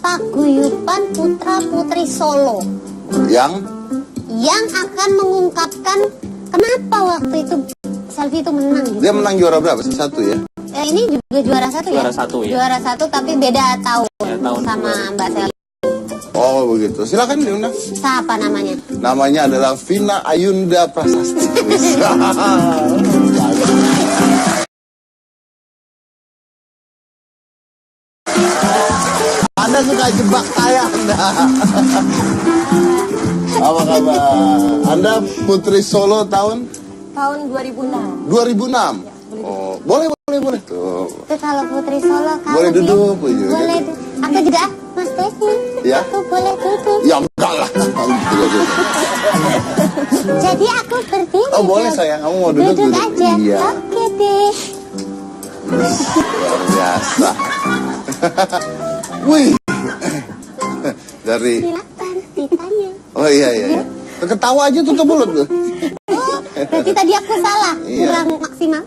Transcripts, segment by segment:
paguyuban putra-putri Solo Yang akan mengungkapkan kenapa waktu itu Selvi itu menang gitu. dia menang juara berapa? Satu ya? Ini juga juara satu ya? Juara satu ya. Juara satu tapi beda tahun, tahun sama Mbak Selvi. Oh begitu, silakan diundang. Siapa namanya? Namanya adalah Vina Ayunda Prasasti. Anda suka jebak saya, Anda. Apa kabar? Anda Putri Solo tahun 2006. 2006. Oh, boleh. Tuh. Itu kalau Putri Solo kalau Boleh duduk, boleh. Aku juga, Mas Desmi. Ya? Aku boleh duduk. Ya enggak lah. Jadi aku berdiri. Oh boleh sayang, kamu mau duduk? Duduk aja. Iya. Oke deh. Luar biasa. Wih. Dari. Silakan ditanya. Oh iya. Ketawa aja tutup mulut tuh. Oh, berarti tadi aku salah. Iya. Kurang maksimal.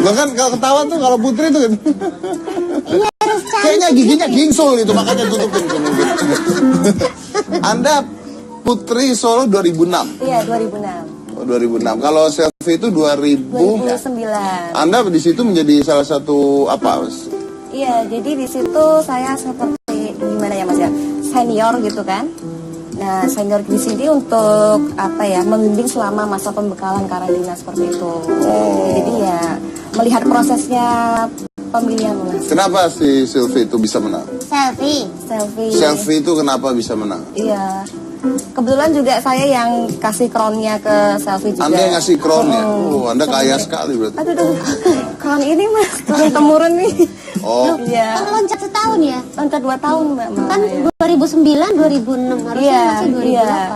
Bahkan kalau ketawa tuh kalau Putri tuh kan. Iya harus cantik. Kayaknya giginya gingsul itu makanya tutupin mungkin. Anda Putri Solo 2006. Iya, 2006. Oh, 2006. Kalau Selvi itu 2009. Anda di situ menjadi salah satu apa? Iya, jadi di situ saya seperti gimana ya Mas ya, senior gitu kan. Nah, senior di sini untuk apa ya, membimbing selama masa pembekalan karantina seperti itu. Jadi ya melihat prosesnya pemilihan Mas. Kenapa si Selvi itu bisa menang? Selvi Itu kenapa bisa menang? Iya. Kebetulan juga saya yang kasih crown-nya ke Selvi juga. Anda yang ngasih crown-nya? Anda kaya sekali berarti. Aduh, crown ini Mas, crown temurun nih. Oh. Iya. Kan loncat setahun ya? Loncat 2 tahun Mbak. Kan 2009, 2006 harusnya masih 2008. Iya.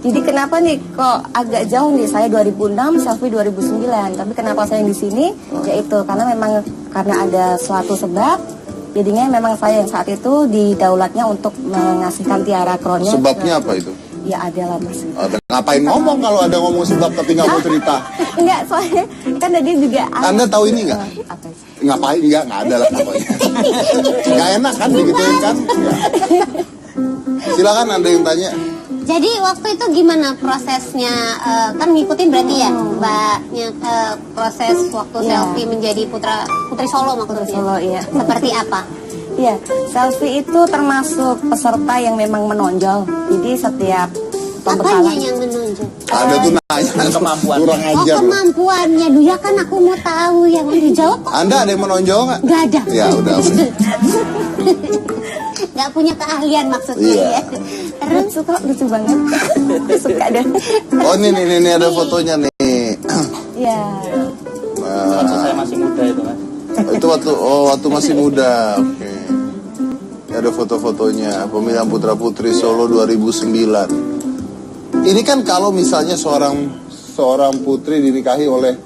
Jadi kenapa nih kok agak jauh nih, saya 2006, Selvi 2009. Tapi kenapa saya di sini? Yaitu karena memang karena ada suatu sebab. Jadinya memang saya yang saat itu didaulatnya untuk mengasihkan tiara crown-nya. Sebabnya apa itu? Ya ada lah Mas. Ngapain ngomong kalau ada ngomong sebab tapi nggak mau cerita? Enggak, soalnya kan tadi juga. Anda tahu ini nggak? Apa sih? Ngapain? Nggak ada lah pokoknya. Nggak enak kan digituin kan? Ya. Silakan Anda yang tanya. Jadi waktu itu gimana prosesnya? Kan ngikutin berarti ya Mbaknya proses waktu Selvi menjadi Putri Solo maksudnya. Solo, iya. Seperti apa? Iya, Selvi itu termasuk peserta yang memang menonjol. Jadi setiap pembekalan. Apanya yang menunjuk? Ada tuh nanya kemampuan. kurang ajar. Kemampuannya. Duh ya kan aku mau tahu yang dijawab kok. Anda ada yang menonjol nggak? Nggak ada. Ya udah. Nggak punya keahlian maksudnya Iya. ya. Terus Suka lucu banget. Suka deh. Oh ini ada fotonya nih. Iya. Waktu saya masih muda itu Mas. Itu waktu masih muda. Oke. Ini ada foto-fotonya pemilihan putra putri Solo 2009. Ini kan kalau misalnya seorang putri dinikahi oleh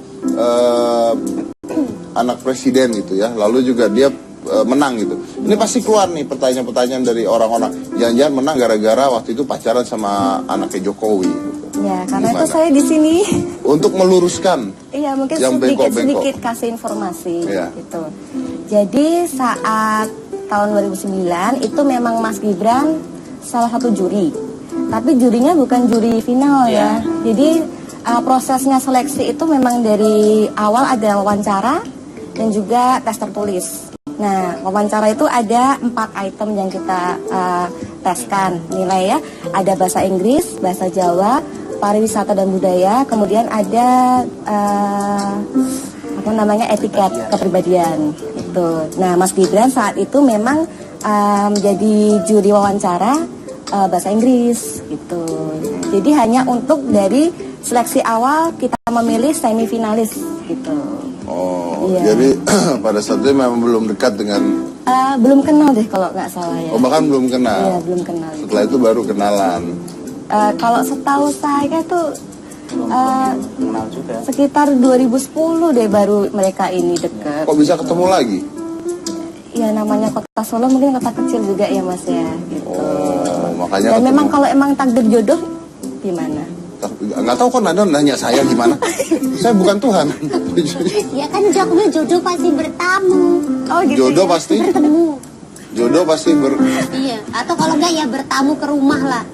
anak presiden gitu ya, lalu juga dia menang gitu. Ini pasti keluar nih pertanyaan-pertanyaan dari orang-orang. Jangan-jangan menang gara-gara waktu itu pacaran sama anaknya Jokowi. Ya, karena Gimana? itu saya di sini. Untuk meluruskan. Iya, mungkin Yang sedikit kasih informasi Iya. gitu. Jadi saat tahun 2009 itu memang Mas Gibran salah satu juri. Tapi jurinya bukan juri final ya. Jadi prosesnya seleksi itu memang dari awal ada wawancara dan juga tes tertulis. Nah, wawancara itu ada 4 item yang kita teskan nilai ya. Ada bahasa Inggris, bahasa Jawa, pariwisata dan budaya, kemudian ada etiket kepribadian itu. Nah, Mas Gibran saat itu memang menjadi juri wawancara bahasa Inggris gitu. Jadi hanya untuk dari seleksi awal kita memilih semifinalis gitu. Oh, iya. Jadi pada saat itu memang belum dekat dengan. Belum kenal deh kalau nggak salah ya. Oh, bahkan belum kenal. Iya, belum kenal. Setelah itu baru kenalan. Kalau setahu saya tuh Kenal juga. sekitar 2010 deh baru mereka ini dekat. Kok bisa ketemu lagi? Ya namanya kota Solo mungkin kota kecil juga ya Mas ya. Gitu. Oh, makanya. Dan ketemu. memang kalau emang takdir jodoh gimana? Nggak tahu kok Nanda nanya saya gimana. Saya bukan Tuhan. ya kan jodoh pasti bertamu. Oh gitu. Jodoh ya? pasti. Bertemu. Jodoh pasti Iya, atau kalau enggak ya bertamu ke rumah lah.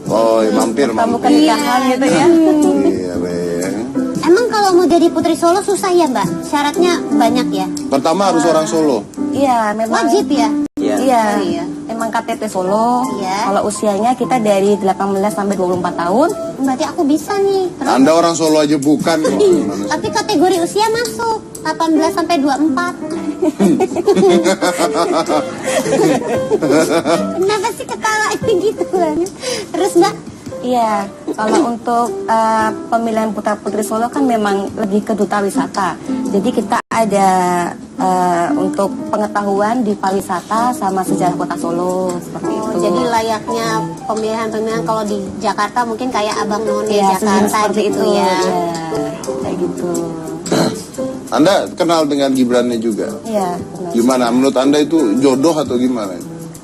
Oh, ya, mampir. Tamu pernikahan gitu ya. Iya, Beng. Emang kalau mau jadi Putri Solo susah ya Mbak? Syaratnya banyak ya? Pertama harus orang Solo. Iya, memang. Wajib ya? Iya. Iya. Oh, iya. Emang KTP Solo. Iya. Kalau usianya kita dari 18 sampai 24 tahun. Berarti aku bisa nih. Terus, Anda orang Solo aja bukan kok. Gimana sih? tapi kategori usia masuk 18 sampai 24. Kenapa sih ketawa gitu banget? Terus Mbak, Iya, kalau untuk pemilihan putra putri Solo kan memang lebih ke duta wisata. Jadi kita ada untuk pengetahuan di pariwisata sama sejarah kota Solo seperti itu. jadi layaknya pemilihan-pemilihan kalau di Jakarta mungkin kayak Abang None Iya, Jakarta seperti gitu itu ya. kayak gitu. Anda kenal dengan Gibrannya juga. Iya, benar. Gimana? Menurut Anda itu jodoh atau gimana?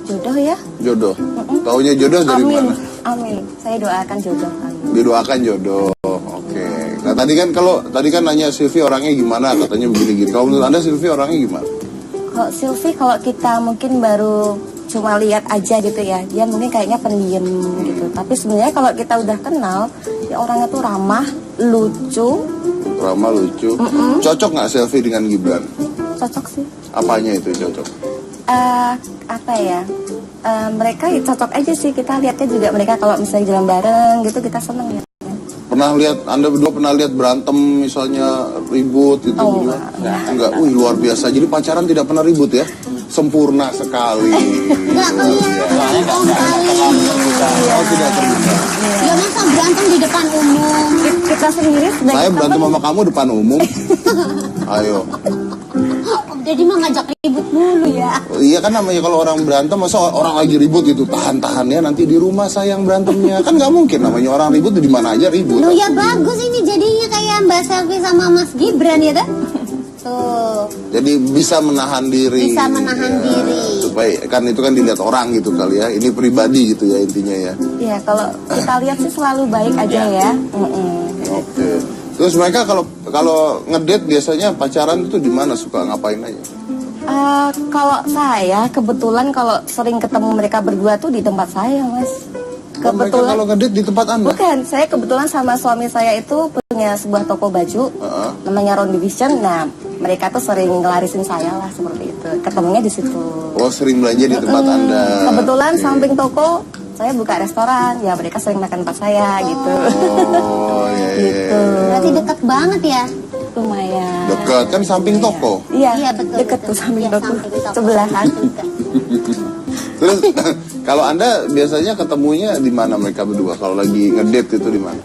Jodoh ya? Jodoh. Taunya jodoh dari Amin, mana? amin. Saya doakan jodoh. Amin. Didoakan jodoh. Oke. Nah tadi kan nanya Silvi orangnya gimana? Katanya begini-gini. Kalau menurut Anda Silvi orangnya gimana? Kalau Silvi, kalau kita mungkin baru cuma lihat aja gitu ya, dia mungkin kayaknya pendiam gitu. Tapi sebenarnya kalau kita udah kenal, ya orangnya tuh ramah, lucu, Ramah, lucu. Cocok nggak Silvi dengan Gibran? cocok sih. Apanya itu cocok? Apa ya? Mereka ya cocok aja sih. Kita lihatnya juga mereka kalau misalnya jalan bareng gitu kita seneng ya. Pernah lihat Anda berdua pernah lihat berantem misalnya ribut itu Oh, berdua? enggak. Wih luar biasa. Jadi pacaran tidak pernah ribut ya? Sempurna sekali. Nggak kelihatan. Oh, kali. Oh tidak terbuka. Ya masa berantem di depan umum. Kita sendiri sebagai Saya berantem teman, sama kamu depan umum. Ayo. Jadi mah ngajak ribut mulu ya. Iya kan namanya kalau orang berantem masa orang lagi ribut gitu tahan-tahannya nanti di rumah saya yang berantemnya kan nggak mungkin namanya orang ribut di mana aja ribut. Loh ya bagus ini jadinya kayak Mbak Selvi sama Mas Gibran ya kan? Tuh. Jadi bisa menahan diri. Bisa menahan diri. Supaya kan itu kan dilihat orang gitu kali ya. Ini pribadi gitu ya intinya ya. ya kalau kita lihat sih selalu baik aja ya. Oke. Terus mereka kalau ngedate biasanya pacaran itu di mana suka ngapain aja? Kalau saya kebetulan kalau sering ketemu mereka berdua tuh di tempat saya, Mas. Mereka Kebetulan kalau ngedate di tempat Anda? bukan, saya kebetulan sama suami saya itu punya sebuah toko baju namanya Round Division. Nah, mereka tuh sering ngelarisin saya lah seperti itu. Ketemunya di situ. Oh sering belanja di tempat Anda. Kebetulan Oke. samping toko saya buka restoran, ya mereka sering makan tempat saya gitu. Oh iya. Gitu. Berarti deket banget ya. Lumayan. Dekat kan samping toko. Iya, betul. deket betul. tuh samping Iya, toko. samping toko. Sebelahan. Dekat. Terus kalau Anda biasanya ketemunya di mana mereka berdua? Kalau lagi ngedate itu di mana?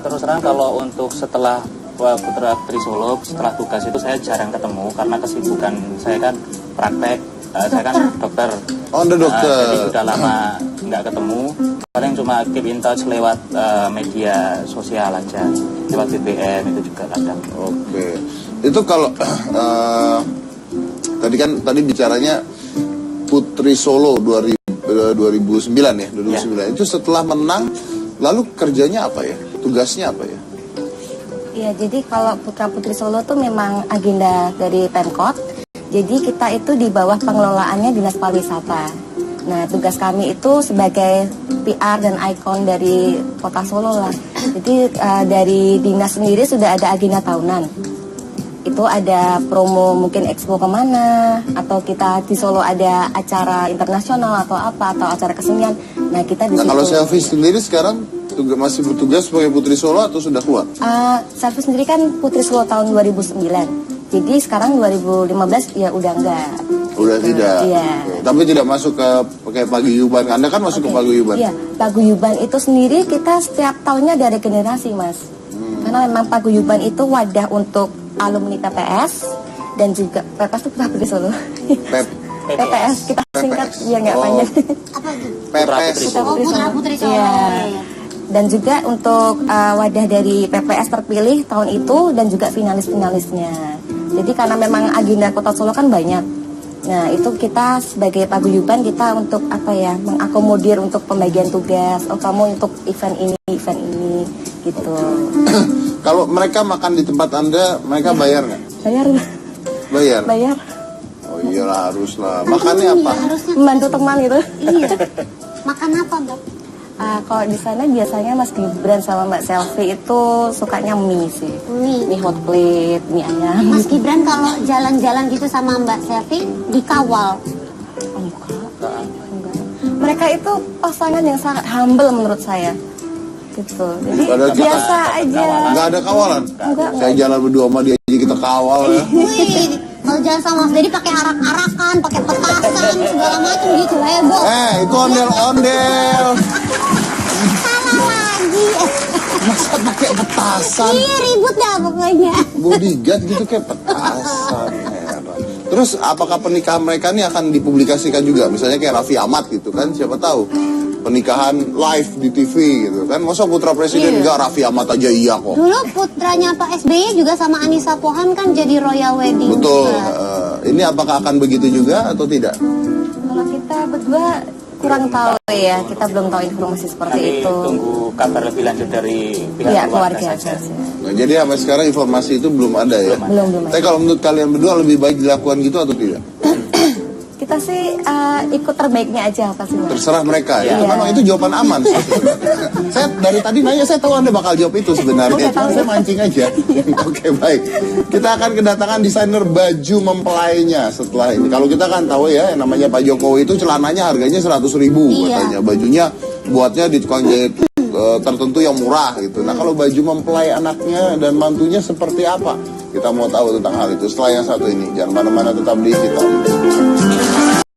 Terus terang kalau untuk setelah Putra Putri Solo setelah tugas itu saya jarang ketemu karena kesibukan saya kan praktek, saya kan dokter. Oh, Anda dokter. Jadi sudah lama nggak ketemu. Paling cuma keep in touch lewat media sosial aja, lewat BBM itu juga kadang. Oke. Itu kalau tadi bicaranya Putri Solo 2009 ya, 2009. Itu setelah menang lalu kerjanya apa ya? Tugasnya apa ya? Iya, jadi kalau Putra Putri Solo tuh memang agenda dari Pemkot. Jadi kita itu di bawah pengelolaannya Dinas Pariwisata. Nah, tugas kami itu sebagai PR dan ikon dari Kota Solo lah. Jadi dari dinas sendiri sudah ada agenda tahunan. Itu ada promo mungkin expo kemana, atau kita di Solo ada acara internasional atau apa, atau acara kesenian. Nah, kita di Nah, situ. kalau Selvi sendiri sekarang masih bertugas sebagai Putri Solo atau sudah keluar? Saya sendiri kan Putri Solo tahun 2009. Jadi sekarang 2015 ya udah enggak. Udah tidak. Iya. Oke. Tapi tidak masuk ke kayak paguyuban. Anda kan masuk ke paguyuban. Iya, paguyuban itu sendiri kita setiap tahunnya ada regenerasi, Mas. Karena memang paguyuban itu wadah untuk alumni PPS dan juga PPS itu Putra Putri Solo. PPS kita singkat biar nggak Oh. panjang. Apa tuh? PPS. Oh, Putra Putri Solo. Iya. Iya. Dan juga untuk wadah dari PPS terpilih tahun itu dan juga finalis-finalisnya. Jadi karena memang agenda Kota Solo kan banyak. Nah, itu kita sebagai paguyuban kita untuk apa ya, mengakomodir untuk pembagian tugas. Oh, kamu untuk event ini gitu. Kalau mereka makan di tempat Anda, mereka bayar nggak? Bayar. Bayar. Bayar. Oh iyalah haruslah. Makannya apa? Iya, harusnya. Membantu teman gitu. Iya. Makan apa, Mbak? Kalau di sana biasanya Mas Gibran sama Mbak Selfie itu sukanya mie sih. Mie hot plate, mie ayam. Mas Gibran kalau jalan-jalan gitu sama Mbak Selfie dikawal. Enggak. Mereka itu pasangan yang sangat humble menurut saya. Gitu. Jadi Padahal kita- biasa aja. Nggak ada kawalan. Enggak. Saya jalan berdua sama dia aja kita kawal ya. Wih, kalau jalan sama Mas Dedi pakai arak-arakan, pakai petasan, segala macam gitu heboh. Itu ondel-ondel. Salah lagi. Masa pakai petasan? Iya ribut dah pokoknya. Bodyguard gitu kayak petasan. Heran. Terus apakah pernikahan mereka ini akan dipublikasikan juga? Misalnya kayak Raffi Ahmad gitu kan, siapa tahu pernikahan live di TV gitu kan. Masa putra presiden enggak, Raffi Ahmad aja iya kok. Dulu putranya Pak SBY juga sama Anissa Pohan kan jadi royal wedding. Betul. juga. Ini apakah akan begitu juga atau tidak? Kalau kita berdua kurang tahu ya, kita belum tahu informasi seperti Nanti itu. tunggu kabar lebih lanjut dari pihak Iya, keluarga keluarga saja. saja. Nah, jadi sampai sekarang informasi itu belum ada ya. Belum. Tapi kalau menurut kalian berdua lebih baik dilakukan gitu atau tidak? Kita sih ikut terbaiknya aja apa sih Mas? Terserah mereka ya. Iya. Memang itu jawaban aman sih. Saya dari tadi nanya, saya tahu Anda bakal jawab itu sebenarnya. Cuma saya mancing aja. Oke, baik. Kita akan kedatangan desainer baju mempelainya setelah ini. Kalau kita kan tahu ya, yang namanya Pak Jokowi itu celananya harganya 100.000 Iya. katanya. Bajunya buatnya di tukang jahit tertentu yang murah gitu. Nah, kalau baju mempelai anaknya dan mantunya seperti apa? Kita mau tahu tentang hal itu setelah yang satu ini. Jangan mana-mana, tetap di kita.